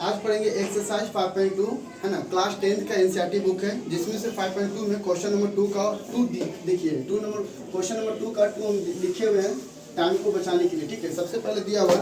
आज पढ़ेंगे एक्सरसाइज 5.2 है ना, क्लास 10th का एनसीईआरटी बुक है, जिसमें से 5.2 में क्वेश्चन नंबर 2 का 2 देखिए क्वेश्चन नंबर 2 का 2 लिखे हुए हैं टाइम को बचाने के लिए। ठीक है, सबसे पहले दिया हुआ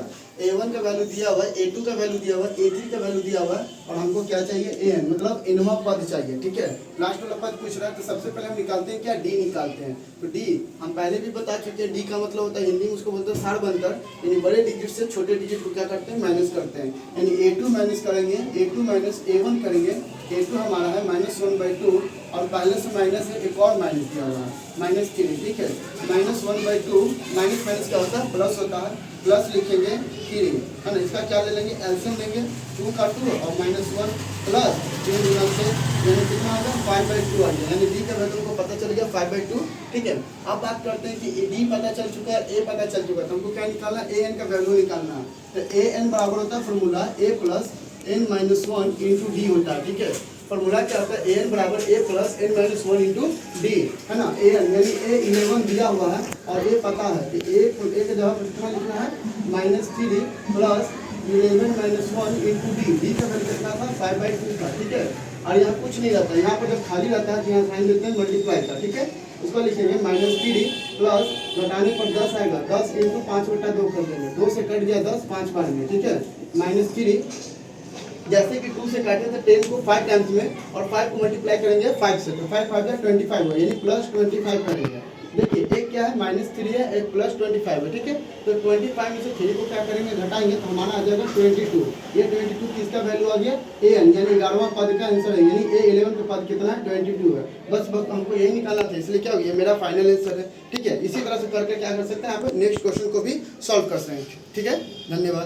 a1 का वैल्यू दिया हुआ है, a2 का वैल्यू दिया हुआ है, a3 का वैल्यू दिया हुआ है और हमको क्या चाहिए an, मतलब nवां पद चाहिए। ठीक है, लास्ट वाला पद पूछ रहा है, तो सबसे पहले हम निकालते हैं क्या, d निकालते हैं। तो d हम पहले भी बता चुके हैं, d का मतलब होता है हिंदी में उसको बोलते हैं सारबंतर, यानी बड़े डिजिट से छोटे डिजिट को क्या करते हैं, माइनस करते हैं। यानी a2 माइनस करेंगे, a2 माइनस a1 करेंगे, a2 हमारा है -1/2 और पहले से माइनस है, एक और माइनस दिया हुआ है -3। ठीक है, -1/2 माइनस माइनस क्या होता है, प्लस होता है, प्लस लिखेंगे 3 है ना। इसका क्या ले लेंगे, एलसीएम लेंगे, 2 का 2 और -1 प्लस 3 गुना से यानी कितना होगा 5/2 आ गया, यानी डी का वैल्यू को पता चल गया 5/2। ठीक है, अब बात करते हैं कि डी पता चल चुका है, ए पता चल चुका है, तो हमको क्या निकालना है, ए एन का वैल्यू निकालना है। तो ए एन बराबर होता है formula a plus n minus 1 into D होता है। ठीक है, फॉर्मूला क्या होता है, an बराबर a plus n minus 1 into D है ना। an यानी a 11 दिया हुआ है और a पता है कि a के जगह पर कितना लिखना है, -3 plus 11 minus 1 into D. D का वैल्यू कितना था, 5/2 था। ठीक है, और यहाँ कुछ नहीं रहता, यहाँ पर जब खाली रहता है तो यहाँ साइन देते हैं मल्टीप्लाई का। ठीक है, उसको लिखेंगे -3 प्लस घटाने पर 10 आएगा, 10 इंटू 5/2 कर देंगे, 2 से कट गया 10, 5 बार में। ठीक है, -3 जैसे कि 2 से काटे तो 10 को 5 टाइम्स में और 5 को मल्टीप्लाई करेंगे 5 से, तो 5 5 25 हुआ, यानी +25 करेंगे। देखिए एक क्या है, -3 है, एक +25 है। ठीक है, तो 25 में से 3 को क्या करेंगे, घटाएंगे तो हमारा आ जाएगा 22। ये 22 किसका वैल्यू आ गया, an, यानी 11वां पद का आंसर है, यानी a11 का पद कितना है, 22 है। बस हमको यही निकालना था, इसलिए क्या हो गया, मेरा फाइनल आंसर है। ठीक है, इसी तरह से करके क्या कर सकते हैं, आप नेक्स्ट क्वेश्चन को भी सॉल्व कर सकते हैं। ठीक है, धन्यवाद।